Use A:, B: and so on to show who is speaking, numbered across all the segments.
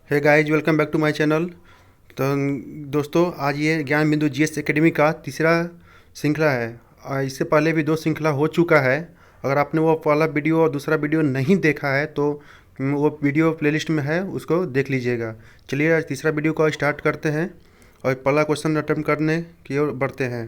A: Hey guys, welcome back to my channel. तो दोस्तों, आज ये ज्ञान बिंदु जीएस एकेडमी का तीसरा श्रृंखला है। इससे पहले भी दो श्रृंखला हो चुका है। अगर आपने वो पहला वीडियो और दूसरा वीडियो नहीं देखा है तो वो वीडियो प्लेलिस्ट में है, उसको देख लीजिएगा। चलिए आज तीसरा वीडियो को स्टार्ट करते हैं और पहला क्वेश्चन अटेम्प्ट करने की ओर बढ़ते हैं।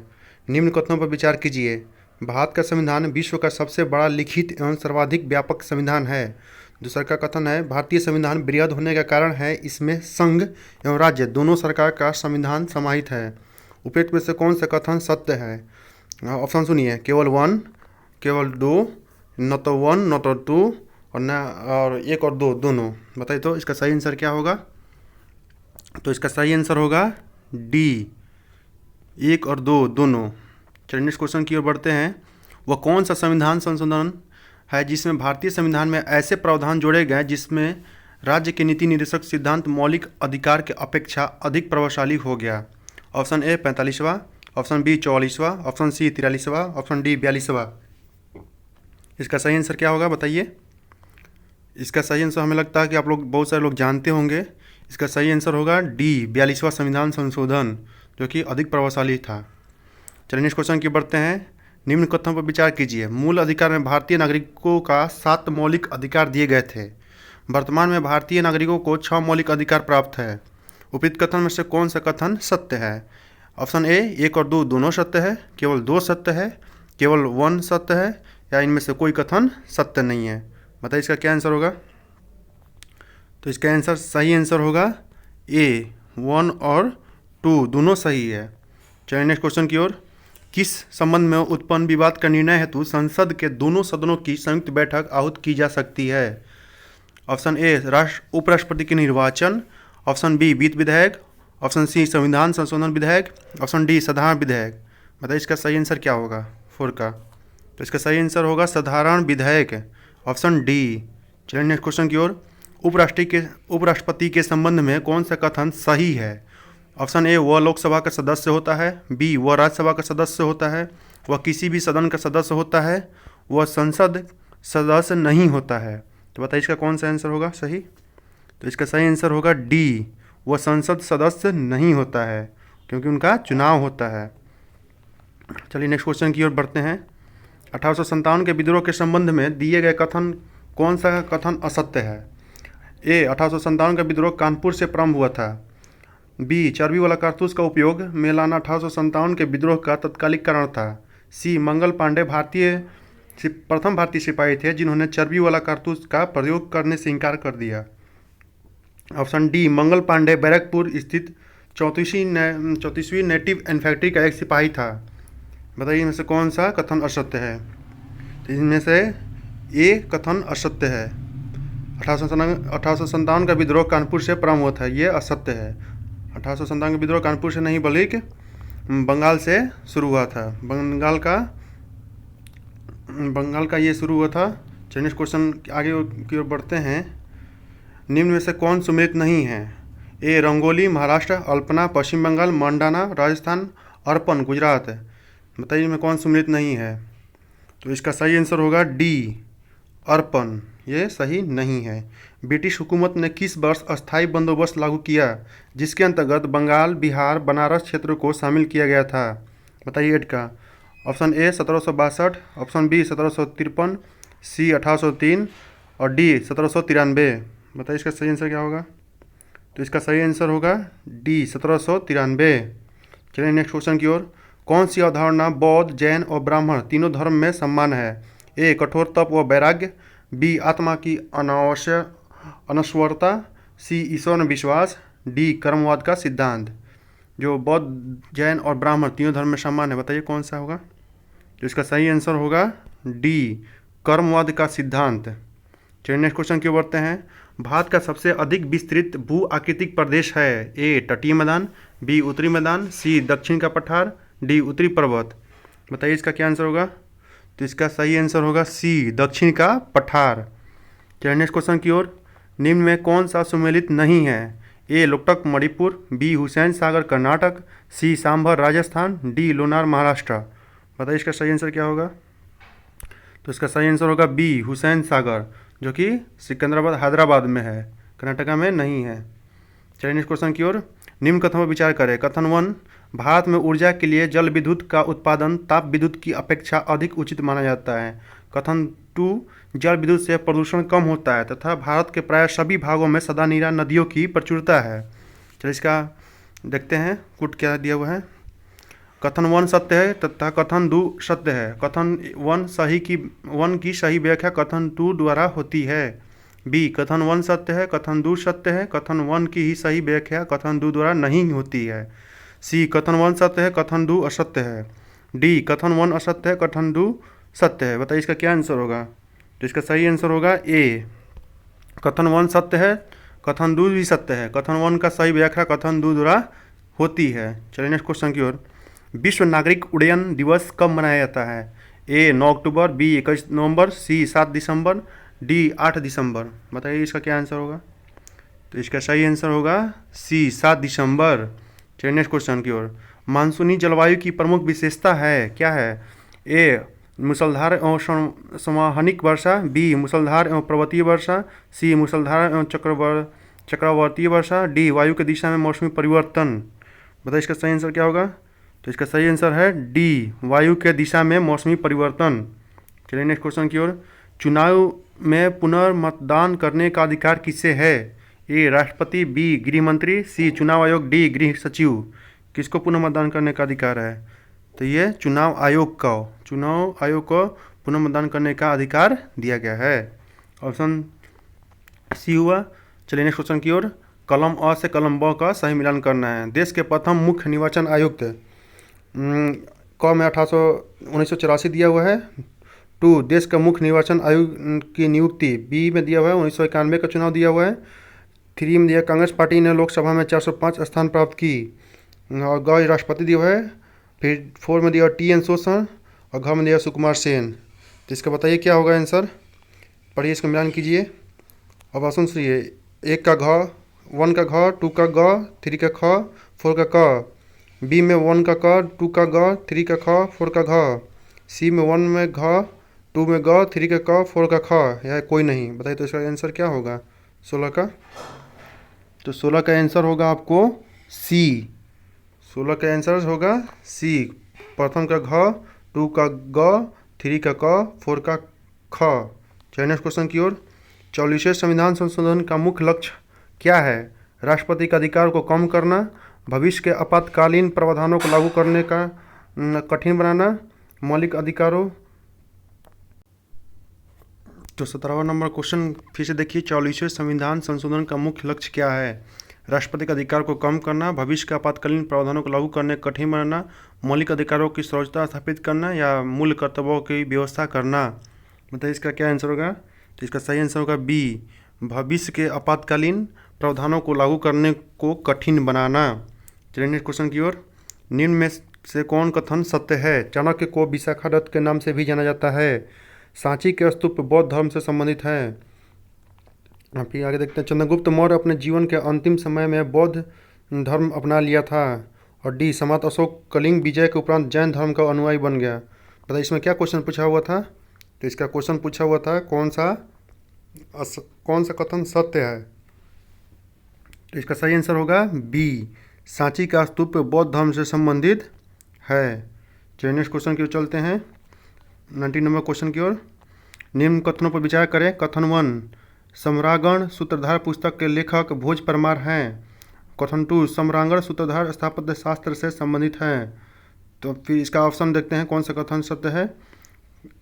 A: निम्न कथनों पर विचार कीजिए। भारत का संविधान विश्व का सबसे बड़ा लिखित एवं सर्वाधिक व्यापक संविधान है। दूसरा का कथन है, भारतीय संविधान वृहद होने का कारण है इसमें संघ एवं राज्य दोनों सरकार का संविधान समाहित है। उपयुक्त में से कौन सा कथन सत्य है? ऑप्शन सुनिए, केवल वन, केवल दो, न तो वन न तो टू, और न और एक और दो दोनों। बताइए तो इसका सही आंसर क्या होगा? तो इसका सही आंसर होगा डी, एक और दो दोनों। चलिए नेक्स्ट क्वेश्चन की ओर बढ़ते हैं। वह कौन सा संविधान संशोधन है जिसमें भारतीय संविधान में ऐसे प्रावधान जोड़े गए जिसमें राज्य के नीति निर्देशक सिद्धांत मौलिक अधिकार के अपेक्षा अधिक प्रभावशाली हो गया? ऑप्शन ए 45वां, ऑप्शन बी 44वां, ऑप्शन सी 43वां, ऑप्शन डी 42वां। इसका सही आंसर क्या होगा बताइए? इसका सही आंसर हमें लगता है कि आप लोग बहुत सारे लोग जानते होंगे। इसका सही आंसर होगा डी 42वां संविधान संशोधन, जो कि अधिक प्रभावशाली था। चलिए नेक्स्ट क्वेश्चन की बढ़ते हैं। निम्न कथनों पर विचार कीजिए। मूल अधिकार में भारतीय नागरिकों का 7 मौलिक अधिकार दिए गए थे। वर्तमान में भारतीय नागरिकों को 6 मौलिक अधिकार प्राप्त है। उपयुक्त कथन में से कौन सा कथन सत्य है? ऑप्शन ए, एक और दो दोनों सत्य है, केवल दो सत्य है, केवल वन सत्य है, या इनमें से कोई कथन सत्य नहीं है। बताइए इसका क्या आंसर होगा? तो इसका आंसर सही आंसर होगा ए, वन और टू दोनों सही है। चलिए नेक्स्ट क्वेश्चन की ओर। किस संबंध में उत्पन्न विवाद का निर्णय हेतु संसद के दोनों सदनों की संयुक्त बैठक आहूत की जा सकती है? ऑप्शन ए, उपराष्ट्रपति के निर्वाचन, ऑप्शन बी वित्त विधेयक, ऑप्शन सी संविधान संशोधन विधेयक, ऑप्शन डी साधारण विधेयक। बताइए इसका सही आंसर क्या होगा फोर का? तो इसका सही आंसर होगा साधारण विधेयक, ऑप्शन डी। चलिए नेक्स्ट क्वेश्चन की ओर। उपराष्ट्रपति के संबंध में कौन सा कथन सही है? ऑप्शन ए, वह लोकसभा का सदस्य होता है, बी वह राज्यसभा का सदस्य होता है, वह किसी भी सदन का सदस्य होता है, वह संसद सदस्य नहीं होता है। तो बताइए इसका कौन सा आंसर होगा सही? तो इसका सही आंसर होगा डी, वह संसद सदस्य नहीं होता है, क्योंकि उनका चुनाव होता है। चलिए नेक्स्ट क्वेश्चन की ओर बढ़ते हैं। 1857 के विद्रोह के संबंध में दिए गए कथन कौन सा कथन असत्य है? ए, 1857 का विद्रोह कानपुर से प्रारंभ हुआ था, बी चर्बी वाला कारतूस का उपयोग में लाना 1857 के विद्रोह का तत्कालिक कारण था, सी मंगल पांडे प्रथम भारतीय सिपाही थे जिन्होंने चर्बी वाला कारतूस का प्रयोग करने से इनकार कर दिया। ऑप्शन डी, मंगल पांडे बैरकपुर स्थित 34वीं नेटिव इन्फैंट्री का एक सिपाही था। बताइए इनमें से कौन सा कथन असत्य है? तो इनमें से ए कथन असत्य है। 1857 का विद्रोह कानपुर से प्रारंभ हुआ था, ये असत्य है। 1857 का विद्रोह कानपुर से नहीं बल्कि बंगाल से शुरू हुआ था। बंगाल का ये शुरू हुआ था। चलिए नेक्स्ट क्वेश्चन आगे की ओर बढ़ते हैं। निम्न में से कौन सुमेलित नहीं है? ए, रंगोली महाराष्ट्र, अल्पना पश्चिम बंगाल, मंडाना राजस्थान, अर्पण गुजरात। बताइए में कौन सुमेलित नहीं है? तो इसका सही आंसर होगा डी, अर्पण। ये सही नहीं है। ब्रिटिश हुकूमत ने किस वर्ष अस्थायी बंदोबस्त लागू किया जिसके अंतर्गत बंगाल, बिहार, बनारस क्षेत्र को शामिल किया गया था? बताइए एड का। ऑप्शन ए 1762, ऑप्शन बी 1753, सी 1803 और डी 1793। बताइए इसका सही आंसर क्या होगा? तो इसका सही आंसर होगा डी 1793। चलिए नेक्स्ट क्वेश्चन की ओर। कौन सी अवधारणा बौद्ध, जैन और ब्राह्मण तीनों धर्म में समान है? ए, कठोर तप व वैराग्य, बी आत्मा की अनश्वरता, सी ईश्वर में विश्वास, डी कर्मवाद का सिद्धांत। जो बौद्ध, जैन और ब्राह्मण तीनों धर्म में समान है, बताइए कौन सा होगा? तो इसका सही आंसर होगा डी, कर्मवाद का सिद्धांत। चलिए नेक्स्ट क्वेश्चन की ओर बढ़ते हैं। भारत का सबसे अधिक विस्तृत भू आकृतिक प्रदेश है? ए, तटीय मैदान, बी उत्तरी मैदान, सी दक्षिण का पठार, डी उत्तरी पर्वत। बताइए इसका क्या आंसर होगा? तो इसका सही आंसर होगा सी, दक्षिण का पठार। चलिए नेक्स्ट क्वेश्चन की ओर। निम्न में कौन सा सुमेलित नहीं है? ए, लोकटक मणिपुर, बी हुसैन सागर कर्नाटक, सी सांभर राजस्थान, डी लोनार महाराष्ट्र। बताइए इसका सही आंसर क्या होगा? तो इसका सही आंसर होगा बी, हुसैन सागर, जो कि सिकंदराबाद हैदराबाद में है, कर्नाटका में नहीं है। चलिए नेक्स्ट क्वेश्चन की ओर। निम्न कथनों पर विचार करें। कथन 1, भारत में ऊर्जा के लिए जल विद्युत का उत्पादन ताप विद्युत की अपेक्षा अधिक उचित माना जाता है। कथन 2, जल विद्युत से प्रदूषण कम होता है तथा भारत के प्राय सभी भागों में सदानीरा नदियों की प्रचुरता है। चलिए इसका देखते हैं कुट क्या दिया हुआ है। कथन 1 सत्य है तथा कथन 2 सत्य है। कथन 1 की सही व्याख्या कथन 2 द्वारा होती है। बी, कथन 1 सत्य है, कथन 2 सत्य है, कथन 1 की ही सही व्याख्या कथन 2 द्वारा नहीं होती है। सी, कथन 1 सत्य है, कथन 2 असत्य है। डी, कथन 1 असत्य है, कथन 2 सत्य है। बताइए इसका क्या आंसर होगा। तो इसका सही आंसर होगा ए, कथन 1 सत्य है, कथन 2 भी सत्य है। कथन 1 का सही व्याख्या कथन 2 द्वारा होती है। चलिए नेक्स्ट क्वेश्चन की ओर। विश्व नागरिक उड्डयन दिवस कब मनाया जाता है। ए 9 अक्टूबर, बी 21 नवंबर, सी 7 दिसंबर, डी 8 दिसंबर। बताइए इसका क्या आंसर होगा। तो इसका सही आंसर होगा सी 7 दिसंबर। चलिए नेक्स्ट क्वेश्चन की ओर। मानसूनी जलवायु की प्रमुख विशेषता है क्या है। ए मूसलाधार एवं संवहनिक वर्षा, बी मूसलाधार एवं पर्वतीय वर्षा, सी मूसलाधार एवं चक्रवातीय वर्षा, डी वायु की दिशा में मौसमी परिवर्तन। बताइए इसका सही आंसर क्या होगा। तो इसका सही आंसर है डी, वायु के दिशा में मौसमी परिवर्तन। चलिए नेक्स्ट क्वेश्चन की ओर। चुनाव में पुनर्मतदान करने का अधिकार किसे है। ए राष्ट्रपति, बी गृह मंत्री, सी चुनाव आयोग, डी गृह सचिव। किसको पुनर्मतदान करने का अधिकार है। तो ये चुनाव आयोग को पुनर्मतदान करने का अधिकार दिया गया है। ऑप्शन सी हुआ। चलिए नेक्स्ट क्वेश्चन की ओर। कलम अ से कलम ब का सही मिलान करना है। देश के प्रथम मुख्य निर्वाचन आयुक्त क में 1984 दिया हुआ है। 2, देश का मुख्य निर्वाचन आयुक्त की नियुक्ति, बी में दिया हुआ है 1991 का चुनाव दिया हुआ है। 3 में दिया कांग्रेस पार्टी ने लोकसभा में 405 स्थान प्राप्त की और ग राष्ट्रपति दिया हुआ है। फिर 4 में दिया टी एन शोषण और घ में दिया सुकुमार सेन। तो इसका बताइए क्या होगा आंसर। पढ़िए इसका मिलान कीजिए। अब ऑप्शन सुनिए। 1 का घ, 1 का घ, 2 का ग, 3 का ख, 4 का क। बी में 1 का क, 2 का ग, 3 का ख, 4 का घ। सी में 1 में घ, 2 में ग, 3 का क, 4 का ख। यह कोई नहीं। बताइए तो इसका आंसर क्या होगा 16 का। तो 16 का आंसर होगा आपको सी। 16 का आंसर होगा सी। प्रथम का घ, 2 का ग, 3 का क, 4 का ख। चलिए नेक्स्ट क्वेश्चन की ओर। 44वें संविधान संशोधन का मुख्य लक्ष्य क्या है। राष्ट्रपति के अधिकार को कम करना, भविष्य के आपातकालीन प्रावधानों को लागू करने का कठिन बनाना, मौलिक अधिकारों। तो 17वां नंबर क्वेश्चन फिर से देखिए। 44वें संविधान संशोधन का मुख्य लक्ष्य क्या है। राष्ट्रपति के अधिकार को कम करना, भविष्य के आपातकालीन प्रावधानों को लागू करने कठिन बनाना, मौलिक अधिकारों की सर्वोच्चता स्थापित करना या मूल कर्तव्यों की व्यवस्था करना। बताइए इसका क्या आंसर होगा। तो इसका सही आंसर होगा बी, भविष्य के आपातकालीन प्रावधानों को लागू करने को कठिन बनाना। चलिए नेक्स्ट क्वेश्चन की ओर। निम्न में से कौन कथन सत्य है। चाणक्य को विशाखा दत्त के नाम से भी जाना जाता है। सांची के स्तूप बौद्ध धर्म से संबंधित है। फिर आगे देखते हैं। चंद्रगुप्त मौर्य अपने जीवन के अंतिम समय में बौद्ध धर्म अपना लिया था। और डी, सम्राट अशोक कलिंग विजय के उपरांत जैन धर्म का अनुयायी बन गया। बताइए इसमें क्या क्वेश्चन पूछा हुआ था। तो इसका क्वेश्चन पूछा हुआ था कौन सा कथन सत्य है। तो इसका सही आंसर होगा बी, सांची का स्तूप बौद्ध धर्म से संबंधित है। चलिए नेक्स्ट क्वेश्चन की ओर चलते हैं। 19 नंबर क्वेश्चन की ओर। निम्न कथनों पर विचार करें। कथन 1, सम्रांगण सूत्रधार पुस्तक के लेखक भोज परमार हैं। कथन 2, सम्रांगण सूत्रधार स्थापत्य शास्त्र से संबंधित हैं। तो फिर इसका ऑप्शन देखते हैं कौन सा कथन सत्य है।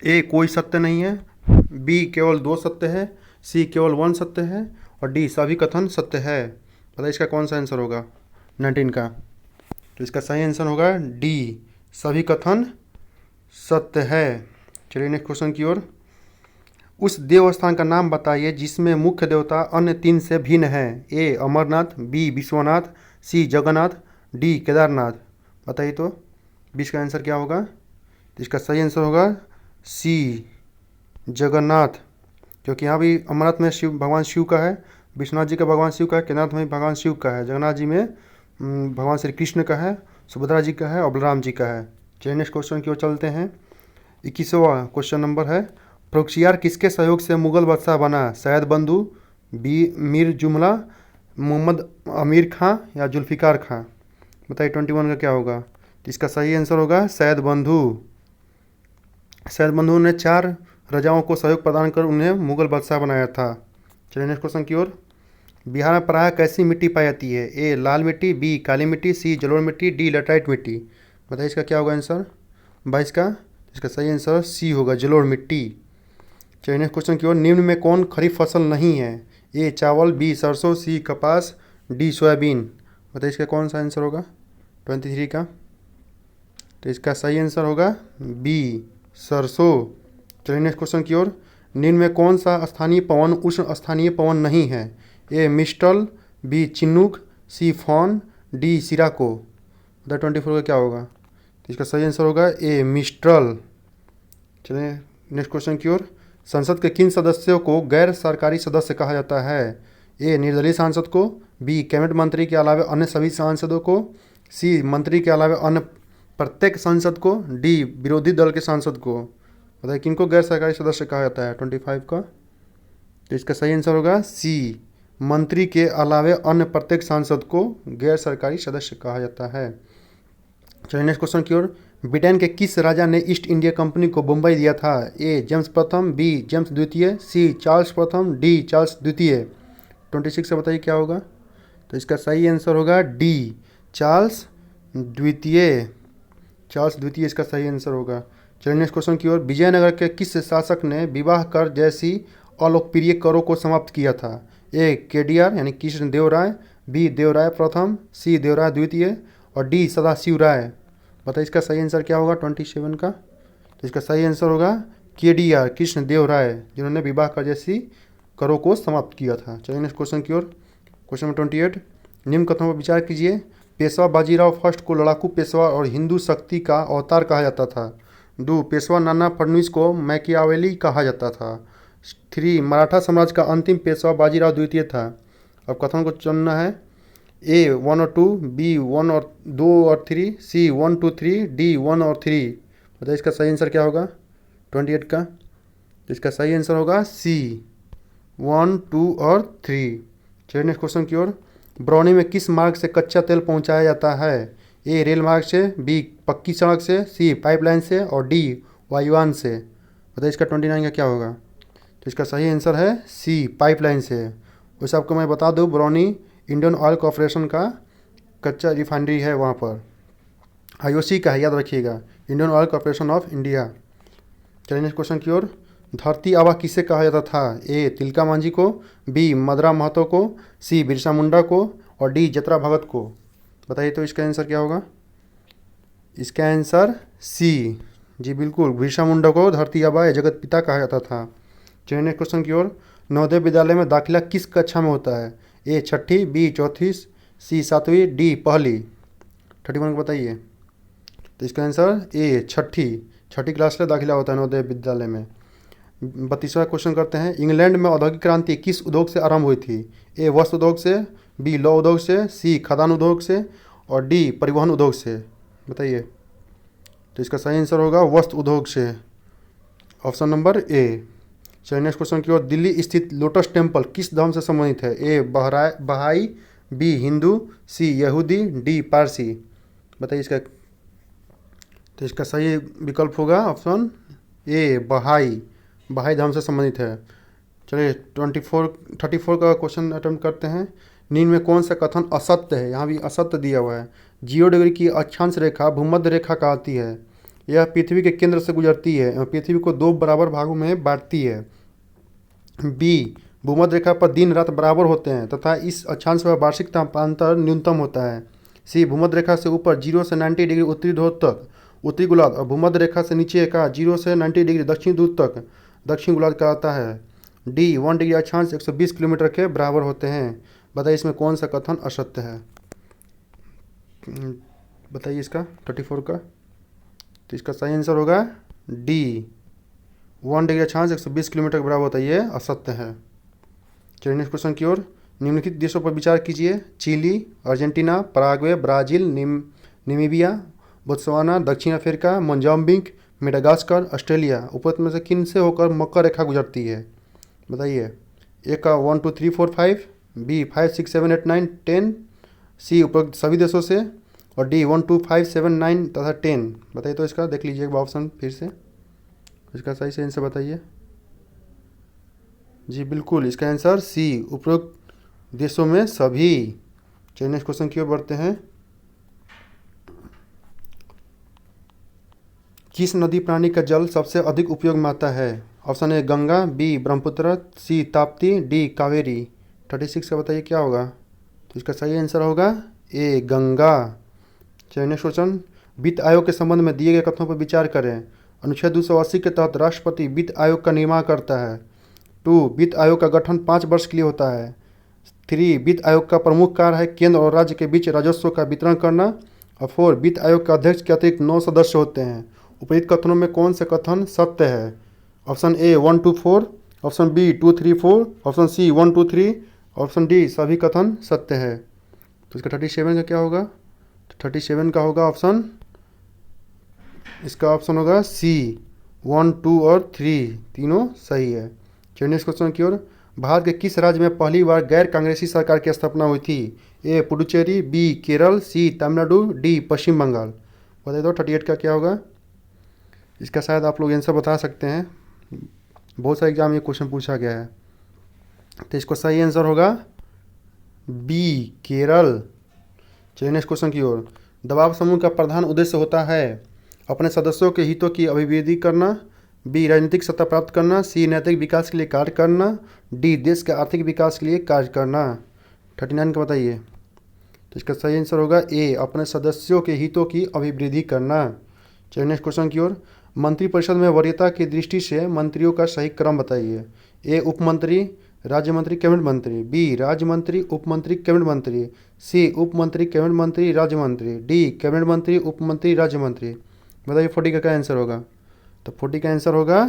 A: ए, कोई सत्य नहीं है, बी केवल 2 सत्य है, सी केवल 1 सत्य है और डी सभी कथन सत्य है। पता इसका कौन सा आंसर होगा 19 का। तो इसका सही आंसर होगा डी, सभी कथन सत्य है। चलिए नेक्स्ट क्वेश्चन की ओर। उस देवस्थान का नाम बताइए जिसमें मुख्य देवता अन्य 3 से भिन्न है। ए अमरनाथ, बी विश्वनाथ, सी जगन्नाथ, डी केदारनाथ। बताइए तो 20 का आंसर क्या होगा। तो इसका सही आंसर होगा सी जगन्नाथ, क्योंकि यहाँ भी अमरनाथ में भगवान शिव का है, विश्वनाथ जी का भगवान शिव का है, केदारनाथ में भगवान शिव का है, जगन्नाथ जी में भगवान श्री कृष्ण का है, सुभद्रा जी का है और बलराम जी का है। चलिए नेक्स्ट क्वेश्चन की ओर चलते हैं। 21वां क्वेश्चन नंबर है। प्रोक्सियार किसके सहयोग से मुगल बादशाह बना। सैयद बंधु, बी मीर जुमला, मोहम्मद आमिर खां या जुल्फ़िकार खां? बताइए 21 का क्या होगा? तो इसका सही आंसर होगा सैयद बंधु। सैयद बंधु ने 4 राजाओं को सहयोग प्रदान कर उन्हें मुगल बादशाह बनाया था। चलिए नेक्स्ट क्वेश्चन की ओर। बिहार में प्रायः कैसी मिट्टी पाई जाती है? ए लाल मिट्टी, बी काली मिट्टी, सी जलोढ़ मिट्टी, डी लेटराइट मिट्टी। बताइए इसका क्या होगा आंसर 22 का? इसका सही आंसर सी होगा जलोढ़ मिट्टी। चलिए नेक्स्ट क्वेश्चन की ओर। निम्न में कौन खरीफ फसल नहीं है? ए चावल, बी सरसों, सी कपास, डी सोयाबीन। बताइए इसका कौन सा आंसर होगा 23 का? तो इसका सही आंसर होगा बी सरसों। चलिए नेक्स्ट क्वेश्चन की ओर। निम्न में कौन सा स्थानीय पवन उष्ण स्थानीय पवन नहीं है? ए मिस्टल, बी चिन्नूक, सी फॉन, डी सिराको। बताइए 24 का क्या होगा? तो इसका सही आंसर होगा ए मिस्ट्रल। चलिए नेक्स्ट क्वेश्चन की ओर। संसद के किन सदस्यों को गैर सरकारी सदस्य कहा जाता है? ए निर्दलीय सांसद को, बी कैबिनेट मंत्री के अलावा अन्य सभी सांसदों को, सी मंत्री के अलावा अन्य प्रत्येक सांसद को, डी विरोधी दल के सांसद को। बताइए किनको गैर सरकारी सदस्य कहा जाता है 25 का? तो इसका सही आंसर होगा सी मंत्री के अलावा अन्य प्रत्येक सांसद को गैर सरकारी सदस्य कहा जाता है। चलिए नेक्स्ट क्वेश्चन की ओर। ब्रिटेन के किस राजा ने ईस्ट इंडिया कंपनी को मुंबई दिया था? ए जेम्स प्रथम, बी जेम्स द्वितीय, सी चार्ल्स प्रथम, डी चार्ल्स द्वितीय। 26 से बताइए क्या होगा? तो इसका सही आंसर होगा डी चार्ल्स द्वितीय। चार्ल्स द्वितीय इसका सही आंसर होगा। चलिए नेक्स्ट क्वेश्चन की ओर। विजयनगर के किस शासक ने विवाह कर जैसी अलोकप्रिय करों को समाप्त किया था? ए केडीआर यानी कृष्ण देव राय, बी देवराय प्रथम, सी देवराय द्वितीय और डी सदाशिव राय। बताइए इसका सही आंसर क्या होगा 27 का? तो इसका सही आंसर होगा केडीआर कृष्ण देव राय, जिन्होंने विवाह कर जैसी करों को समाप्त किया था। चलिए नेक्स्ट क्वेश्चन की ओर। Question number 28। निम्न कथनों पर विचार कीजिए। पेशवा बाजीराव फर्स्ट को लड़ाकू पेशवा और हिंदू शक्ति का अवतार कहा जाता था। 2 पेशवा नाना फडणवीस को मैकियावेली कहा जाता था। 3 मराठा साम्राज्य का अंतिम पेशवा बाजीराव द्वितीय था। अब कथन को चुनना है। ए 1 और 2, बी 1 और 2 और 3, सी 1 2 3, डी 1 और 3। बताइए इसका सही आंसर क्या होगा 28 का? तो इसका सही आंसर होगा सी 1 2 और 3। चलिए नेक्स्ट क्वेश्चन की ओर। बरौनी में किस मार्ग से कच्चा तेल पहुंचाया जाता है? ए रेल मार्ग से, बी पक्की सड़क से, सी पाइपलाइन से और डी वायुयान से। बताइए इसका 29 का क्या होगा? तो इसका सही आंसर है सी पाइपलाइन से। वैसे आपको मैं बता दूं बरौनी इंडियन ऑयल कॉरपोरेशन का कच्चा रिफाइनरी है, वहाँ पर आईओसी का है, याद रखिएगा, Indian oil corporation of India. चलिए नेक्स्ट क्वेश्चन की ओर। धरती आबा किसे कहा जाता था? ए तिलका मांझी को, बी मदरा महतो को, सी बिरसा मुंडा को और डी जतरा भगत को। बताइए तो इसका आंसर क्या होगा? इसका आंसर सी, जी बिल्कुल, बिरसा मुंडा को धरती आबा या जगत पिता कहा जाता था। चलिए नेक्स्ट क्वेश्चन की ओर। नवोदय विद्यालय में दाखिला किस कक्षा में होता है? ए छठी, बी चौथी, सी सातवीं, डी पहली। 31 को बताइए। तो इसका आंसर ए छठी क्लास से दाखिला होता है नवोदय विद्यालय में। 32वां क्वेश्चन करते हैं। इंग्लैंड में औद्योगिक क्रांति किस उद्योग से आरंभ हुई थी? ए वस्त्र उद्योग से, बी लौह उद्योग से, सी खाद्यान्न उद्योग से और डी परिवहन उद्योग से। बताइए। तो इसका सही आंसर होगा वस्त्र उद्योग से, ऑप्शन नंबर ए। चलिए नेक्स्ट क्वेश्चन की ओर। दिल्ली स्थित लोटस टेम्पल किस धर्म से संबंधित है? ए बहाई, बी हिंदू, सी यहूदी, डी पारसी। बताइए इसका। तो इसका सही विकल्प होगा ऑप्शन ए बहाई धर्म से संबंधित है। चलिए 34 का क्वेश्चन अटेम्प्ट करते हैं। निम्न में कौन सा कथन असत्य है? यहाँ भी असत्य दिया हुआ है। 0 डिग्री की अक्षांश रेखा भूमध्य रेखा कहती है। यह पृथ्वी के केंद्र से गुजरती है और पृथ्वी को 2 बराबर भागों में बांटती है। बी भूमध्य रेखा पर दिन रात बराबर होते हैं तथा इस अक्षांश पर वार्षिक तापांतर न्यूनतम होता है। सी भूमध्य रेखा से ऊपर 0 से 90 डिग्री उत्तरी ध्रुव तक उत्तरी गोलार्ध और भूमध्य रेखा से नीचे का 0 से 90 डिग्री दक्षिण ध्रुव तक दक्षिण गोलार्ध कहलाता है। डी 1 डिग्री अक्षांश 120 किलोमीटर के बराबर होते हैं। बताइए इसमें कौन सा कथन असत्य है? बताइए इसका 34 का। तो इसका सही आंसर होगा डी 1 डिग्री अक्षांश 120 किलोमीटर के बराबर होता है, ये असत्य है। चलिए नेक्स्ट क्वेश्चन की ओर। निम्नलिखित देशों पर विचार कीजिए। Chile, Argentina, Paraguay, Brazil, Namibia, Botswana, दक्षिण अफ्रीका, मोजाम्बिक, मेडागास्कर, ऑस्ट्रेलिया उपद्वीप में से किन से होकर मकर रेखा गुजरती है? बताइए। ए का 1 2 3 4 5, बी 5, 6, 7, 8, 9, 10, सी उपरोक्त सभी देशों से, और डी 1, 2, 5, 7, 9 तथा 10। बताइए तो इसका देख लीजिए ऑप्शन फिर से, इसका सही से आंसर बताइए। जी बिल्कुल, इसका आंसर सी उपरोक्त देशों में सभी। चलिए नेक्स्ट क्वेश्चन की ओर बढ़ते हैं। किस नदी प्राणी का जल सबसे अधिक उपयोग में आता है? Option A Ganga, B Brahmaputra, C Tapti, D Kaveri. 36 का बताइए क्या होगा? तो इसका सही आंसर होगा ए गंगा। चलिए नेक्स्ट क्वेश्चन। वित्त आयोग के संबंध में दिए गए कथनों पर विचार करें। अनुच्छेद 280 के तहत राष्ट्रपति वित्त आयोग का निर्माण करता है। 2, वित्त आयोग का गठन 5 वर्ष के लिए होता है। 3, वित्त आयोग का प्रमुख कार्य है केंद्र और राज्य के बीच राजस्व का वितरण करना। और 4, वित्त आयोग के अध्यक्ष के अतिरिक्त 9 सदस्य होते हैं। उपयुक्त कथनों में कौन से कथन सत्य है? Option A 1, 2, 4, option B 2, 3, 4, option C 1, 2, 3, option D सभी कथन सत्य है। तो इसका 37 का क्या होगा? तो 37 का होगा ऑप्शन, इसका ऑप्शन होगा सी 1, 2 और 3 तीनों सही है। चलिए नेक्स्ट क्वेश्चन की ओर। भारत के किस राज्य में पहली बार गैर कांग्रेसी सरकार की स्थापना हुई थी? ए पुडुचेरी, बी केरल, सी तमिलनाडु, डी पश्चिम बंगाल। बताइए तो 38 का क्या होगा? इसका शायद आप लोग आंसर बता सकते हैं, बहुत सारे एग्जाम में ये क्वेश्चन पूछा गया है। तो इसको सही आंसर होगा बी केरल। चलिए नेक्स्ट क्वेश्चन की ओर। दबाव समूह का प्रधान उद्देश्य होता है अपने सदस्यों के हितों की अभिवृद्धि करना, बी राजनीतिक सत्ता प्राप्त करना, सी नैतिक विकास के लिए कार्य करना, डी देश के आर्थिक विकास के लिए कार्य करना। 39 का बताइए। तो इसका सही आंसर होगा ए अपने सदस्यों के हितों की अभिवृद्धि करना। चलिए नेक्स्ट क्वेश्चन की ओर। मंत्रिपरिषद में वरीयता की दृष्टि से मंत्रियों का सही क्रम बताइए। ए उप मंत्री, राज्य मंत्री, कैबिनेट मंत्री, बी राज्य मंत्री, उप मंत्री, कैबिनेट मंत्री, सी उप मंत्री, कैबिनेट मंत्री, राज्य मंत्री, डी कैबिनेट मंत्री, उप मंत्री, राज्य मंत्री। बताइए 40 का क्या आंसर होगा? तो 40 का आंसर होगा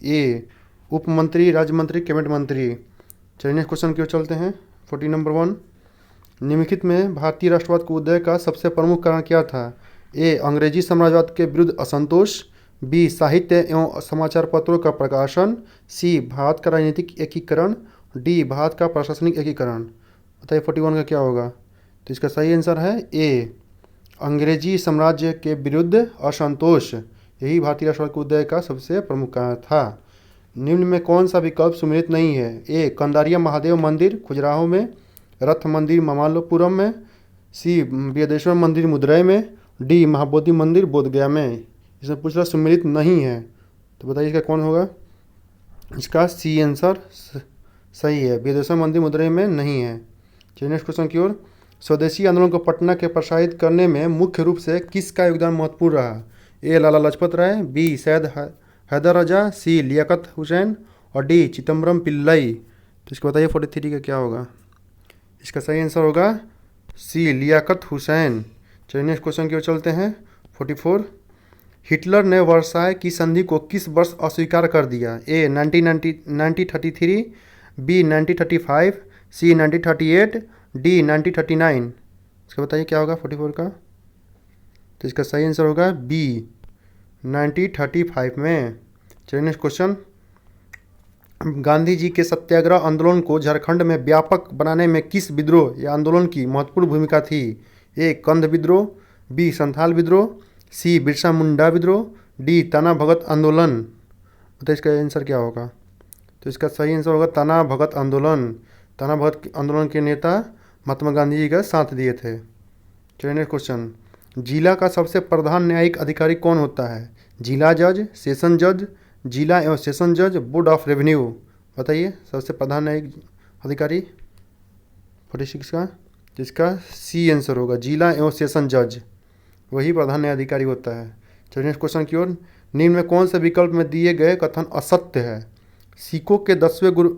A: ए उप मंत्री, राज्य मंत्री, कैबिनेट मंत्री। चलिए नेक्स्ट क्वेश्चन की ओर चलते हैं। 40 नंबर 1। निम्नलिखित में भारतीय राष्ट्रवाद के उदय का सबसे प्रमुख कारण क्या था? ए अंग्रेजी साम्राज्यवाद के विरुद्ध असंतोष, बी साहित्य एवं समाचार पत्रों का प्रकाशन, सी भारत का राजनीतिक एकीकरण, डी भारत का प्रशासनिक एकीकरण। बताइए 41 का क्या होगा? तो इसका सही आंसर है ए अंग्रेजी साम्राज्य के विरुद्ध असंतोष, यही भारतीय राष्ट्रवाद के उदय का सबसे प्रमुख कारण था। निम्न में कौन सा विकल्प सुमेलित नहीं है? ए कंदारिया महादेव मंदिर खुजराहो में, रथ मंदिर ममाल्लपुरम में, सी बृहदेश्वर मंदिर मदुरै में, डी महाबोधि मंदिर बोधगया में। इसमें पूछ रहा सुमेलित नहीं है, तो बताइए इसका कौन होगा? इसका सी आंसर सही है, बृहदेश्वर मंदिर मदुरै में नहीं है। चलिए नेक्स्ट क्वेश्चन की ओर। स्वदेशी आंदोलन को पटना के प्रोत्साहित करने में मुख्य रूप से किसका योगदान महत्वपूर्ण रहा? ए लाला लाजपत राय, बी सैयद हैदर रजा, सी लियाकत हुसैन और डी चिदम्बरम पिल्लई। तो इसको बताइए 43 का क्या होगा? इसका सही आंसर होगा सी लियाकत हुसैन। चलिए नेक्स्ट क्वेश्चन की ओर चलते हैं। 44। हिटलर ने वर्साय की संधि को किस वर्ष अस्वीकार कर दिया? ए 1933, बी 1935, सी 1938, डी 1939। इसका बताइए क्या होगा 44 का? तो इसका सही आंसर होगा बी 1935 में। चलिए नेक्स्ट क्वेश्चन। गांधी जी के सत्याग्रह आंदोलन को झारखंड में व्यापक बनाने में किस विद्रोह या आंदोलन की महत्वपूर्ण भूमिका थी? ए कंध विद्रोह, बी संथाल विद्रोह, सी बिरसा मुंडा विद्रोह, डी तना भगत आंदोलन। तो इसका आंसर क्या होगा? तो इसका सही आंसर होगा तना भगत आंदोलन। तना भगत आंदोलन के नेता महात्मा गांधी जी का साथ दिए थे। चलिए नेक्स्ट क्वेश्चन। जिला का सबसे प्रधान न्यायिक अधिकारी कौन होता है? जिला जज, सेशन जज, जिला एवं सेशन जज, बोर्ड ऑफ रेवेन्यू। बताइए सबसे प्रधान न्यायिक अधिकारी 46 का, जिसका सी आंसर होगा जिला एवं सेशन जज, वही प्रधान न्यायाधिकारी होता है। चलिए नेक्स्ट क्वेश्चन की ओर। निम्न में कौन से विकल्प में दिए गए कथन असत्य है? सिखों के 10वें गुरु,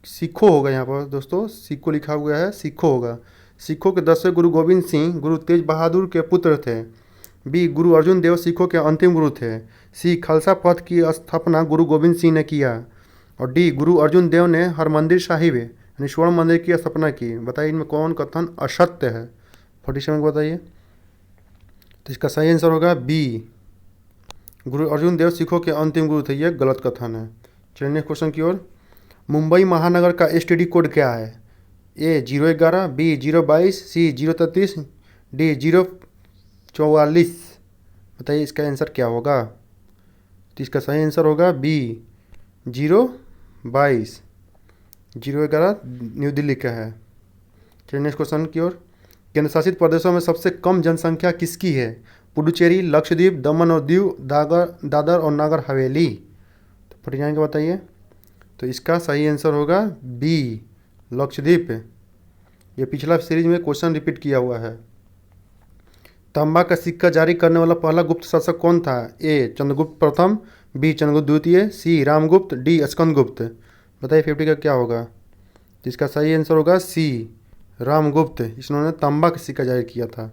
A: सिखों होगा यहाँ पर दोस्तों, सिखों लिखा हुआ है, सिखों होगा। सिखों के 10वें गुरु गोविंद सिंह गुरु तेज बहादुर के पुत्र थे। बी गुरु अर्जुन देव सिखों के अंतिम गुरु थे। सी खालसा पंथ की स्थापना गुरु गोविंद सिंह ने किया। और डी गुरु अर्जुन देव ने हरमंदिर साहिब यानी स्वर्ण मंदिर की स्थापना की। बताइए इनमें कौन कथन असत्य है? 47 को बताइए। तो इसका सही आंसर होगा बी गुरु अर्जुन देव सिखों के अंतिम गुरु थे, यह गलत कथन है। चलिए नेक्स्ट क्वेश्चन की ओर। मुंबई महानगर का एसटीडी कोड क्या है? ए 011, बी 022, सी 033, डी 044। बताइए इसका आंसर क्या होगा। तो इसका सही आंसर होगा बी 022। 011 न्यू दिल्ली का है। चलिए नेक्स्ट क्वेश्चन की ओर। केंद्र शासित प्रदेशों में सबसे कम जनसंख्या किसकी है। पुडुचेरी, लक्षद्वीप, दमन और दीव, दादर और नागर हवेली। तो 49 का बताइए। तो इसका सही आंसर होगा बी लक्षद्वीप। ये पिछला सीरीज में क्वेश्चन रिपीट किया हुआ है। तांबा का सिक्का जारी करने वाला पहला गुप्त शासक कौन था। ए चंद्रगुप्त प्रथम, बी चंद्रगुप्त द्वितीय, सी रामगुप्त, डी स्कंदगुप्त। बताइए 50 का क्या होगा। तो इसका सही आंसर होगा सी रामगुप्त। इन्होंने तांबा का सिक्का जारी किया था।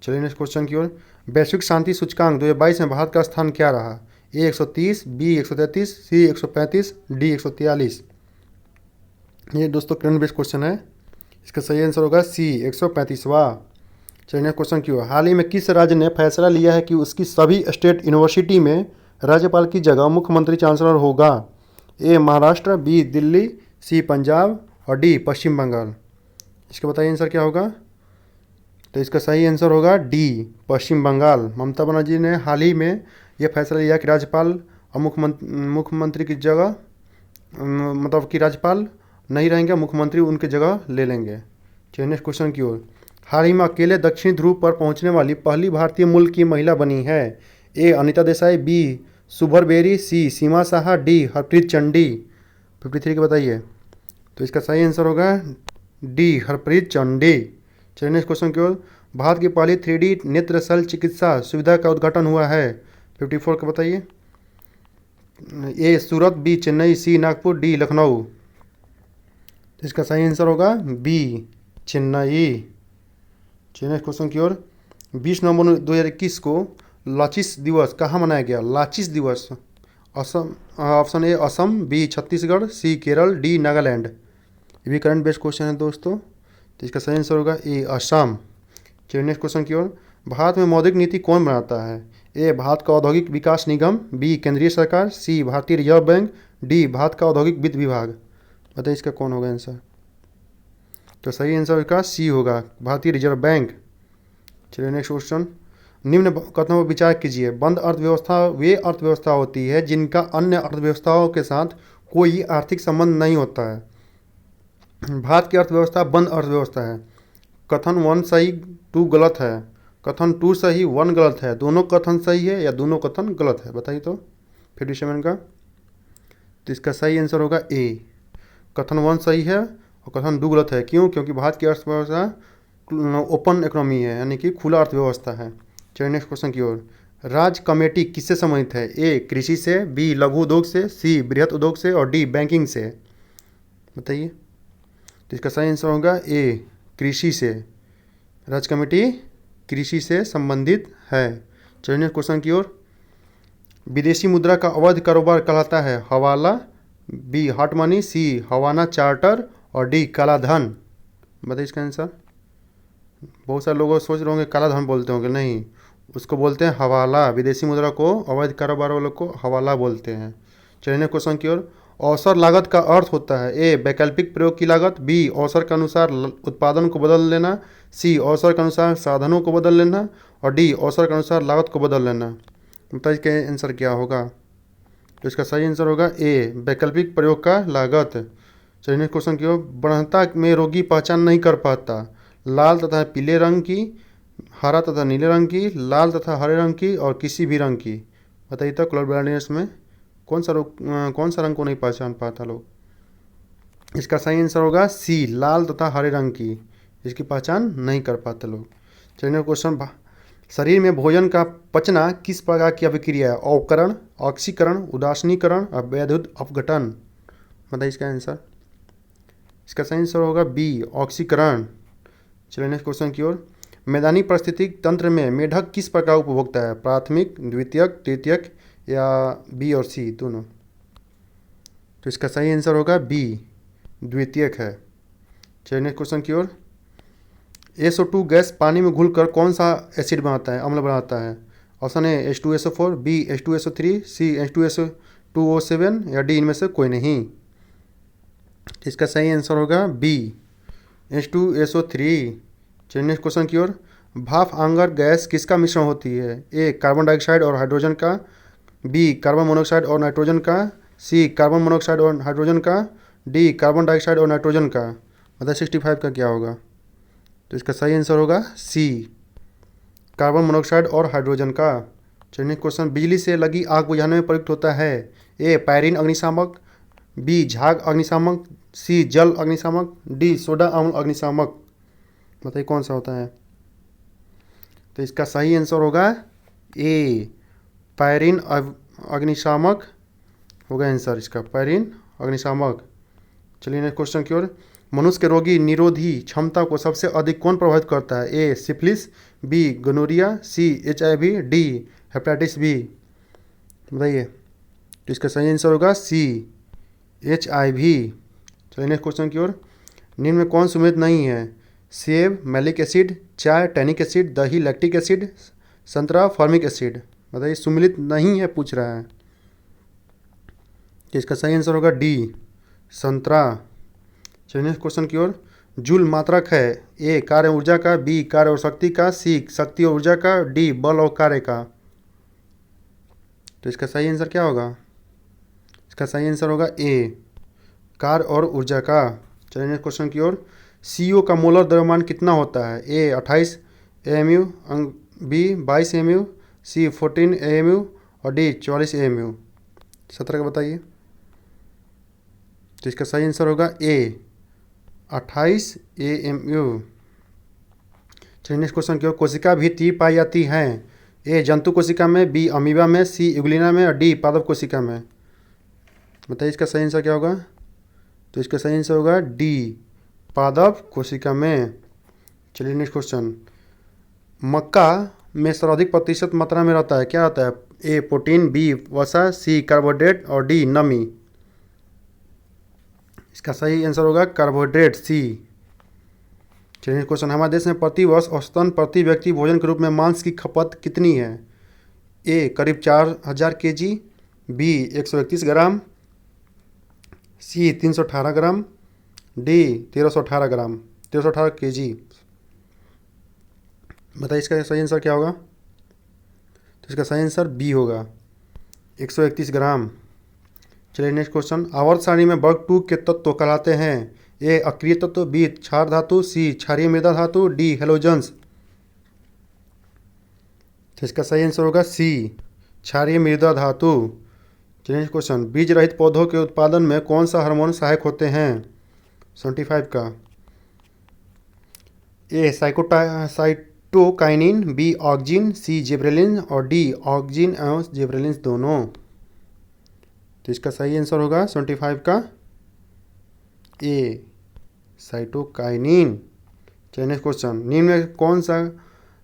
A: चलिए नेक्स्ट क्वेश्चन की ओर। वैश्विक शांति सूचकांक 2022 में भारत का स्थान क्या रहा। ए 130, बी 133, सी 135, डी 143। ये दोस्तों करंट बेस्ड क्वेश्चन है। इसका सही आंसर होगा सी 135वां। चलिए नेक्स्ट क्वेश्चन की ओर। हाल ही में किस राज्य ने फैसला लिया है कि उसकी सभी स्टेट यूनिवर्सिटी में राज्यपाल की जगह मुख्यमंत्री चांसलर होगा। ए महाराष्ट्र, बी दिल्ली, सी पंजाब और डी पश्चिम बंगाल। इसका बताइए आंसर क्या होगा। तो इसका सही आंसर होगा डी पश्चिम बंगाल। ममता बनर्जी ने हाल ही में यह फैसला लिया कि राज्यपाल और मुख्यमंत्री की जगह मतलब कि राज्यपाल नहीं रहेंगे, मुख्यमंत्री उनकी जगह ले लेंगे। चलिए नेक्स्ट क्वेश्चन की ओर। हाल ही में अकेले दक्षिणी ध्रुव पर पहुंचने वाली पहली भारतीय मूल की महिला बनी है। ए अनीता देसाई, बी सुभर बेरी, सी सीमा साहा, डी हरप्रीत चंडी। 53 का बताइए। तो इसका सही आंसर होगा डी हरप्रीत चंडी। चलिए नेक्स्ट क्वेश्चन की ओर। भारत की पहली 3D नेत्र शल्य चिकित्सा सुविधा का उद्घाटन हुआ है। 54 का बताइए। ए सूरत, बी चेन्नई, सी नागपुर, डी लखनऊ। इसका सही आंसर होगा बी चेन्नई। चलिए नेक्स्ट क्वेश्चन की ओर। 20 नवंबर 2021 को लाचिस दिवस कहाँ मनाया गया। लाचिस दिवस Assam, option A Assam, B Chhattisgarh, C Kerala, D Nagaland. ये भी करंट बेस्ड क्वेश्चन है दोस्तों। तो इसका सही आंसर होगा ए असम। चलिए नेक्स्ट क्वेश्चन की ओर। भारत में मौद्रिक नीति कौन बनाता है। ए भारत का औद्योगिक विकास निगम, बी केंद्रीय सरकार, सी भारतीय रिजर्व बैंक, डी भारत का औद्योगिक वित्त विभाग। बताइए इसका कौन होगा आंसर। तो सही आंसर इसका सी होगा भारतीय रिजर्व बैंक। चलिए नेक्स्ट क्वेश्चन। निम्न कथनों पर विचार कीजिए। बंद अर्थव्यवस्था वे अर्थव्यवस्था होती है जिनका अन्य अर्थव्यवस्थाओं के साथ कोई आर्थिक संबंध नहीं होता है। भारत की अर्थव्यवस्था बंद अर्थव्यवस्था है। कथन 1 सही 2 गलत है, कथन 2 सही 1 गलत है, दोनों कथन सही है या दोनों कथन गलत है। बताइए तो 57 का। तो इसका सही आंसर होगा ए कथन 1 सही है और कथन 2 गलत है। क्यों। क्योंकि भारत की अर्थव्यवस्था ओपन इकोनॉमी है, यानी कि खुला अर्थव्यवस्था है। चलिए नेक्स्ट क्वेश्चन की ओर। राज्य कमेटी किससे संबंधित है। ए कृषि से, बी लघु उद्योग से, सी बृहत उद्योग से और डी बैंकिंग से। बताइए। तो इसका सही आंसर होगा ए कृषि से। राज्य कमेटी कृषि से संबंधित है। चलिए नेक्स्ट क्वेश्चन की ओर। विदेशी मुद्रा का अवैध कारोबार कहलाता है। Hawala, B hot money, C Havana Charter और डी काला धन। बताइए इसका आंसर। बहुत सारे लोग सोच रहे होंगे काला धन बोलते होंगे, नहीं, उसको बोलते हैं हवाला। विदेशी मुद्रा को अवैध कारोबार वालों को हवाला बोलते हैं। चलिए नेक्स्ट क्वेश्चन की ओर। अवसर लागत का अर्थ होता है। ए वैकल्पिक प्रयोग की लागत, बी अवसर के अनुसार उत्पादन को बदल लेना, सी अवसर के अनुसार साधनों को बदल लेना और डी अवसर के अनुसार लागत को बदल लेना। बताइए इसका आंसर क्या होगा। तो इसका सही आंसर होगा ए वैकल्पिक प्रयोग का लागत। चलिए नेक्स्ट क्वेश्चन की ओर। बढ़ता में रोगी पहचान नहीं कर पाता। लाल तथा पीले रंग की, हरा तथा नीले रंग की, लाल तथा हरे रंग की और किसी भी रंग की। बताइए तो कलर ब्लाइंडनेस में कौन सा रंग को नहीं पहचान पाता लोग। इसका सही आंसर होगा सी लाल तथा हरे रंग की, इसकी पहचान नहीं कर पाते लोग। चलिए क्वेश्चन। शरीर में भोजन का पचना किस प्रकार की अभिक्रिया है। अवकरण, ऑक्सीकरण, उदासीनीकरण और वैद्युत अपघटन। बताइए इसका आंसर। इसका सही आंसर होगा बी ऑक्सीकरण। चलिए नेक्स्ट क्वेश्चन की ओर। मैदानी पारिस्थितिक तंत्र में मेढक किस प्रकार उपभोक्ता है। प्राथमिक, द्वितीयक, तृतीयक या बी और सी दोनों। तो इसका सही आंसर होगा बी द्वितीयक है। चलिए नेक्स्ट क्वेश्चन की ओर। SO2 गैस पानी में घुलकर कौन सा एसिड बनाता है, अम्ल बनाता है। ऑप्शन ए H2SO4, बी H2SO3, सी H2SO2O7 या डी इनमें से कोई नहीं। इसका सही आंसर होगा बी H2SO3। चलिए नेक्स्ट क्वेश्चन की ओर। भाप आंगर गैस किसका मिश्रण होती है? ए कार्बन डाइऑक्साइड और हाइड्रोजन का, बी कार्बन मोनोऑक्साइड और नाइट्रोजन का, सी कार्बन मोनोऑक्साइड और हाइड्रोजन का, डी कार्बन डाइऑक्साइड और नाइट्रोजन का। मतलब 65 का क्या होगा? तो इसका सही आंसर होगा सी कार्बन मोनोऑक्साइड और हाइड्रोजन का। चलिए नेक्स्ट क्वेश्चन। बिजली से लगी आग बुझाने में प्रयुक्त होता है? ए पायरीन अग्निशामक, बी झाग अग्निशामक, सी जल अग्निशामक, डी सोडा अम्ल अग्निशामक। बताइए कौन सा होता है? तो इसका सही आंसर होगा ए पायरीन अग्निशामक होगा आंसर इसका, पायरीन अग्निशामक। चलिए नेक्स्ट क्वेश्चन की ओर। मनुष्य के रोगी निरोधी क्षमता को सबसे अधिक कौन प्रभावित करता है? ए सिफिलिस, बी गोनोरिया, सी HIV, डी हेपेटाइटिस बी। बताइए। तो इसका सही आंसर होगा सी HIV। चलिए नेक्स्ट क्वेश्चन की ओर। निम्न में कौन सुमेलित नहीं है? सेब मैलिक एसिड, चाय टैनिक एसिड, दही लैक्टिक एसिड, संतरा फॉर्मिक एसिड। बताइए सुमेलित नहीं है पूछ रहा है। तो इसका सही आंसर होगा डी संतरा। चलिए नेक्स्ट क्वेश्चन की ओर। जूल मात्रक है? ए कार्य ऊर्जा का, बी कार्य और शक्ति का, सी शक्ति और ऊर्जा का, डी बल और कार्य का। तो इसका सही आंसर क्या होगा? इसका सही आंसर होगा ए कार्य और ऊर्जा का। चलिए नेक्स्ट क्वेश्चन की ओर। CO का मोलर द्रव्यमान कितना होता है? ए 28 AMU, बी 22 AMU, सी 14 AMU और डी 44 AMU। 17 का बताइए। तो इसका सही आंसर होगा ए 28 AMU। चलिए नेक्स्ट क्वेश्चन की ओर। कोशिका भी 3 पाई जाती हैं? ए जंतु कोशिका में, बी अमीबा में, सी यूग्लिना में और डी पादप कोशिका में। बताइए इसका सही आंसर क्या होगा? तो इसका सही आंसर होगा डी पादप कोशिका में। चलिए नेक्स्ट क्वेश्चन। मक्का में सर्वाधिक प्रतिशत मात्रा में रहता है, क्या रहता है? ए प्रोटीन, बी वसा, सी कार्बोहाइड्रेट और डी नमी। इसका सही आंसर होगा कार्बोहाइड्रेट सी। चलिए क्वेश्चन। हमारे देश में प्रतिवर्ष औसतन प्रति व्यक्ति भोजन के रूप में मांस की खपत कितनी है? ए करीब 4000 kg, बी 131 ग्राम, सी 318 ग्राम, डी 1318 ग्राम 1318 kg। बताइए इसका सही आंसर क्या होगा? तो इसका सही आंसर बी होगा 131 ग्राम। चलिए नेक्स्ट क्वेश्चन। आवर्त सारणी में वर्ग 2 के तत्व कहलाते हैं? ए अक्रिय तत्व, बी क्षार धातु, सी क्षारीय मृदा धातु, डी हेलोजेंस। तो इसका सही आंसर होगा सी क्षारीय मृदा धातु। चलिए नेक्स्ट क्वेश्चन। बीज रहित पौधों के उत्पादन में कौन सा हार्मोन सहायक होते हैं? 75 का। ए साइटोकाइनिन, बी ऑक्जिन, सी जिबरेलिन और डी ऑक्जिन एवं जिबरेलिन दोनों। तो इसका सही आंसर होगा 75 का ए साइटोकाइनिन। चलिए नेक्स्ट क्वेश्चन। निम्न में कौन सा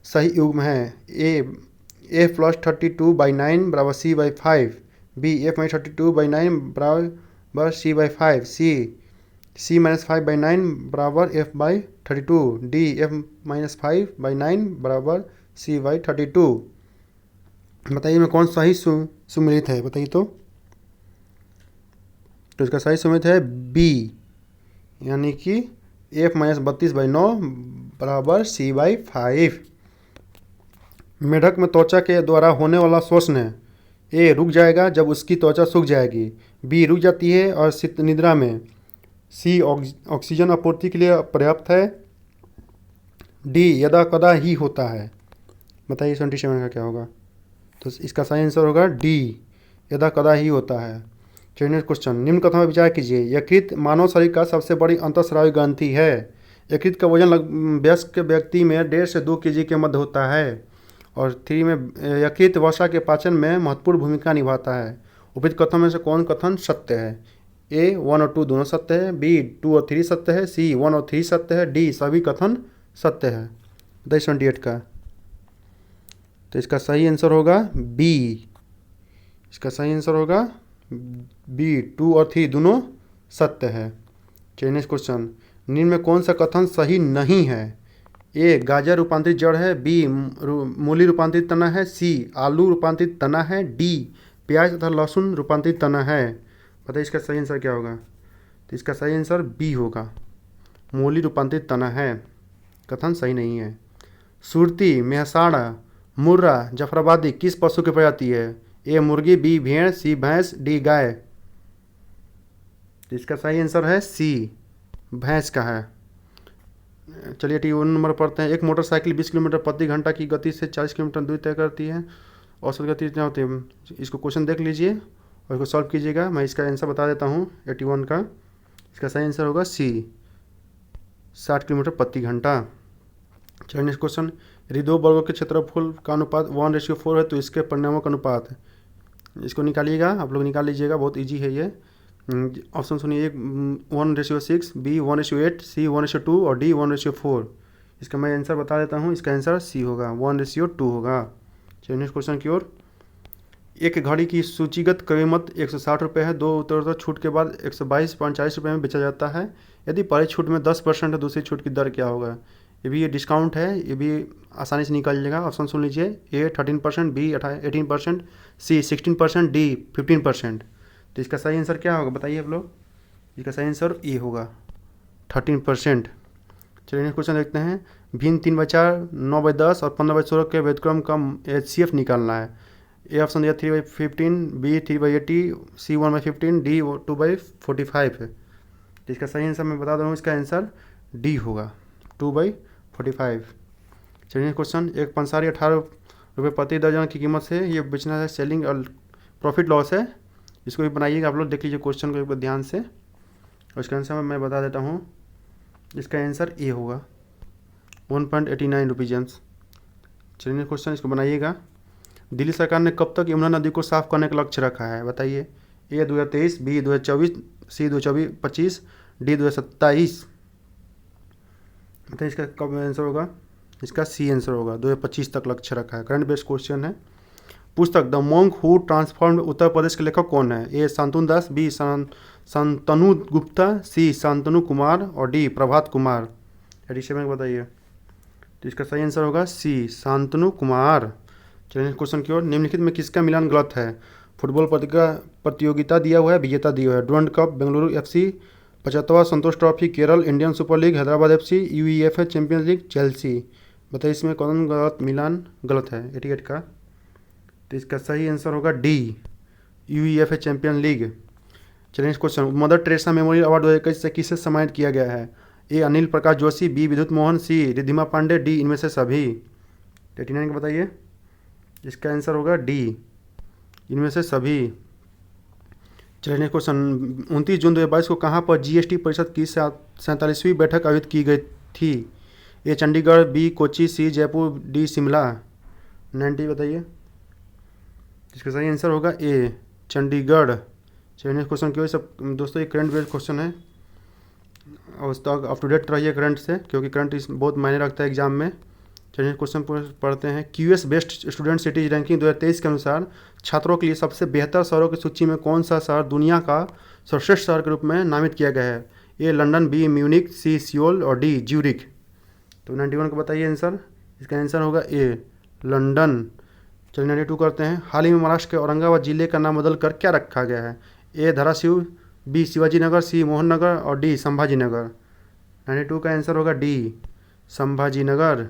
A: सही युग्म है? ए F+32/9 बराबर C/5, बी F-32/9 बराबर C/5, सी C-5/9 बराबर F/32, डी F-5/9 बराबर C/32। बताइए में कौन सही सुमेलित है? बताइए तो इसका सही सुमेलित है बी, यानी कि F-32/9 बराबर C/5। मेढक में त्वचा के द्वारा होने वाला श्वसन है? ए रुक जाएगा जब उसकी त्वचा सूख जाएगी, बी रुक जाती है और शीत निद्रा में, सी ऑक्सीजन आपूर्ति के लिए पर्याप्त है, डी यदा कदा ही होता है। बताइए 27 का क्या होगा? तो इसका सही आंसर होगा डी यदा कदा ही होता है। चलिए नेक्स्ट क्वेश्चन। निम्न कथन पर विचार कीजिए। यकृत मानव शरीर का सबसे बड़ी अंतःस्रावी ग्रंथि है। यकृत का वजन वयस्क व्यक्ति में 1.5 से 2 kg के मध्य होता है। और 3 में यकृत वसा के पाचन में महत्वपूर्ण भूमिका निभाता है। उपयुक्त कथन में से कौन कथन सत्य है? ए 1 और 2 दोनों सत्य है, बी 2 और 3 सत्य है, सी 1 और 3 सत्य है, डी सभी कथन सत्य है। 28 का। तो इसका सही आंसर होगा बी। इसका सही आंसर होगा बी 2 और 3 दोनों सत्य है। चलिए नेक्स्ट क्वेश्चन। निम्न में कौन सा कथन सही नहीं है? ए गाजर रूपांतरित जड़ है, बी मूली रूपांतरित तना है, सी आलू रूपांतरित तना है, डी प्याज तथा लहसुन रूपांतरित तना है। बताइए इसका सही आंसर क्या होगा? तो इसका सही आंसर बी होगा मूली रूपांतरित तना है। कथन सही नहीं है। सुरती, मेहसाणा, मुर्रा, जफराबादी किस पशु की प्रजाति है? ए मुर्गी, बी भेड़, सी भैंस, डी गाय। इसका सही आंसर है सी, भैंस का है। चलिए टी 1 नंबर पढ़ते हैं। एक मोटरसाइकिल 20 किलोमीटर प्रति घंटा की गति से 40 किलोमीटर दूरी तय करती है। औसत गति कितना होती है? इसको क्वेश्चन देख लीजिए और इसको सॉल्व कीजिएगा। मैं इसका आंसर बता देता हूँ 81 का। इसका सही आंसर होगा सी, 60 किलोमीटर प्रति घंटा। चलिए नेक्स्ट क्वेश्चन। यदि दो वर्गों के क्षेत्रफल का अनुपात 1:4 है तो इसके परिणामों का अनुपात, इसको निकालिएगा। आप लोग निकाल लीजिएगा, बहुत ईजी है ये। ऑप्शन सुनिए। एक 1:6, बी 1:8, सी 1:2 और डी 1:4। इसका मैं आंसर बता देता हूँ। इसका आंसर सी होगा, 1:2 होगा। चलिए नेक्स्ट क्वेश्चन की ओर। एक घड़ी की सूचीगत कीमत 160 रुपये है। दो उत्तरोत्तर छूट के बाद 122.40 रुपये में बेचा जाता है। यदि पहली छूट में 10% है, दूसरी छूट की दर क्या होगा? ये डिस्काउंट है, ये भी आसानी से निकाल लीजिएगा। ऑप्शन सुन लीजिए। ए 13%, बी 18%, सी 16%, डी 15%। तो इसका सही आंसर क्या होगा बताइए आप लोग? इसका सही आंसर ए होगा, 13%। चलिए नेक्स्ट क्वेश्चन देखते हैं। भिन्न 3/4, 9/10 और 15/16 के व्युत्क्रम का HCF निकालना है। ए ऑप्शन दिया 3/15, बी 3/80, सी 1/15, डी 2/45 है। तो इसका सही आंसर मैं बता रहा हूँ, इसका आंसर डी होगा, 2/45। चलिए क्वेश्चन। एक पंसारी 18 रुपये प्रति दर्जन की कीमत से ये बेचना है। सेलिंग और प्रॉफिट लॉस है। इसको भी बनाइएगा आप लोग, देख लीजिए क्वेश्चन को एक बार ध्यान से और इसका आंसर मैं बता देता हूँ। इसका आंसर ए होगा, 1.89 रुपीजन्स। चलिए क्वेश्चन, इसको बनाइएगा। दिल्ली सरकार ने कब तक यमुना नदी को साफ करने का लक्ष्य रखा है बताइए? ए 2023, बी 2024, सी 2025, डी 2027। बताइए इसका कब आंसर होगा? इसका सी आंसर होगा, 2025 तक लक्ष्य रखा है। करंट बेस्ड क्वेश्चन है। पुस्तक the monk who transformed Uttar Pradesh के लेखक कौन है? ए शांतनु दास, बी शांतनु गुप्ता, सी शांतनु कुमार और डी प्रभात कुमार। एडिशन में बताइए। तो इसका सही आंसर होगा सी, शांतनु कुमार। चलिए क्वेश्चन की ओर। निम्नलिखित में किसका मिलान गलत है? फुटबॉल प्रतियोगिता दिया हुआ है, विजेता दिया हुआ है। डुरंड कप, बेंगलुरु FC, 75वां Santosh Trophy, Kerala, Indian Super League, Hyderabad FC, UEFA Champions League, Chelsea. बताइए इसमें कौन गलत मिलान गलत है 88 का? तो इसका सही आंसर होगा डी, UEFA चैंपियन लीग। चलिए question. Mother Teresa memorial award 2021 से किसे सम्मानित किया गया है? ए अनिल प्रकाश जोशी, बी विद्युत मोहन, सी रिद्धिमा पांडे, डी इनमें से सभी। 89 का बताइए। इसका आंसर होगा डी, इनमें से सभी। चलिए नेक्स्ट क्वेश्चन। 29 जून 2022 को कहाँ पर GST परिषद की 47वीं बैठक आयोजित की गई थी? ए चंडीगढ़, बी कोची, सी जयपुर, डी शिमला। 90 बताइए। इसका सही आंसर होगा ए चंडीगढ़। चलिए नेक्स्ट क्वेश्चन क्यों सब दोस्तों, ये करंट बेस्ड क्वेश्चन है और अप टू डेट रहिए करंट से, क्योंकि करंट बहुत मायने रखता है एग्जाम में। चलिए क्वेश्चन पढ़ते हैं। QS best student cities ranking 2023 के अनुसार छात्रों के लिए सबसे बेहतर शहरों की सूची में कौन सा शहर दुनिया का सर्वश्रेष्ठ शहर के रूप में नामित किया गया है? ए London, B Munich, C Seoul और डी ज्यूरिख। तो 91 को बताइए आंसर। इसका आंसर होगा ए लंदन। चलिए 92 करते हैं। हाल ही में महाराष्ट्र के औरंगाबाद जिले का नाम बदल कर क्या रखा गया है? ए धाराशिव, बी शिवाजी नगर, सी मोहन नगर और डी संभाजी नगर। 92 का आंसर होगा डी संभाजी नगर।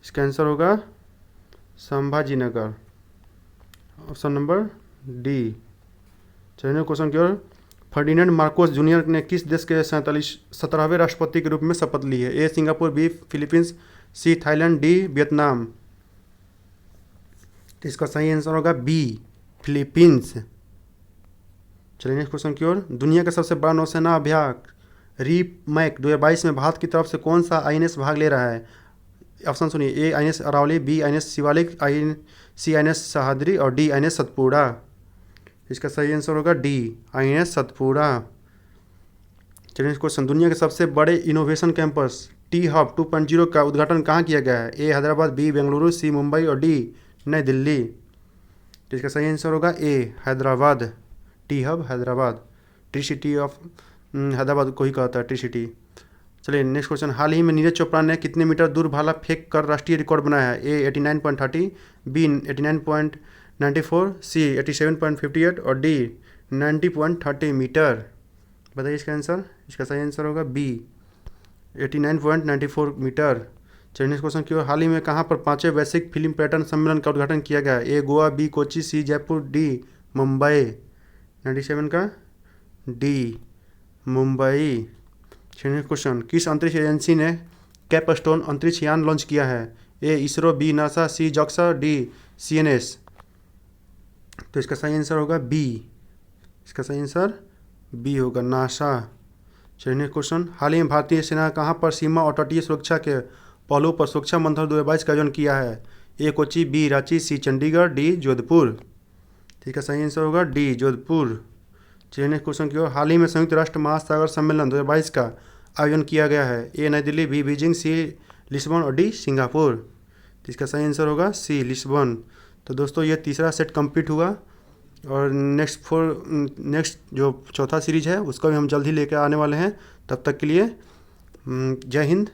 A: इसका आंसर होगा Sambhaji Nagar, option number D. चलिए क्वेश्चन की ओर। फर्डिनेंड मार्कोस जूनियर ने किस देश के 17वें राष्ट्रपति के रूप में शपथ ली है? A Singapore, B Philippines, C Thailand, D Vietnam. तो इसका सही आंसर होगा बी फिलीपींस। चलिए नेक्स्ट क्वेश्चन की ओर। दुनिया का सबसे बड़ा नौसेना अभ्यास रीमैक 2022 में भारत की तरफ से कौन सा INS भाग ले रहा है? ऑप्शन सुनिए। A INS Aravali, B INS Shivalik, C INS Sahyadri और डी INS सतपुड़ा। इसका सही आंसर होगा डी INS सतपुड़ा। चलिए क्वेश्चन। दुनिया के सबसे बड़े इनोवेशन कैंपस T-Hub 2.0 का उद्घाटन कहाँ किया गया है? A Hyderabad, B Bengaluru, C Mumbai और डी नई दिल्ली। तो इसका सही आंसर होगा A Hyderabad, T-Hub Hyderabad. Tree city of Hyderabad को ही कहता है ट्री सिटी। चलिए नेक्स्ट क्वेश्चन। हाल ही में नीरज चोपड़ा ने कितने मीटर दूर भाला फेंक कर राष्ट्रीय रिकॉर्ड बनाया है? ए 89.30, बी 89.94, सी 87.58 और डी 90.30 मीटर। बताइए इसका आंसर। इसका सही आंसर होगा बी 89.94 मीटर। चलिए नेक्स्ट क्वेश्चन की ओर। हाल ही में कहाँ पर 5वें वैश्विक फिल्म पर्यटन सम्मेलन का उद्घाटन किया गया? ए गोवा, बी कोची, सी जयपुर, डी मुंबई। 97 का डी मुंबई। चलिए नेक्स्ट क्वेश्चन। किस अंतरिक्ष एजेंसी ने कैपस्टोन अंतरिक्ष यान लॉन्च किया है? ए इसरो, बी नासा, सी जॉक्सा, डी सीएनएस। तो इसका सही आंसर होगा बी। इसका सही आंसर बी होगा, नासा। चलिए नेक्स्ट क्वेश्चन। हाल ही में भारतीय सेना कहाँ पर सीमा और तटीय सुरक्षा के पहलुओं पर सुरक्षा मंथन 2022 का आयोजन किया है? ए कोची, बी रांची, सी चंडीगढ़, डी जोधपुर। ठीक है, सही आंसर होगा डी जोधपुर। चलिए नेक्स्ट क्वेश्चन की ओर। हाल ही में संयुक्त राष्ट्र महासागर सम्मेलन 2022 का आयोजन किया गया है? ए नई दिल्ली, बी बीजिंग, सी लिस्बन और डी सिंगापुर। तो इसका सही आंसर होगा सी लिस्बन। तो दोस्तों ये तीसरा सेट कंप्लीट हुआ और नेक्स्ट जो चौथा सीरीज है उसका भी हम जल्द ही लेकर आने वाले हैं। तब तक के लिए जय हिंद।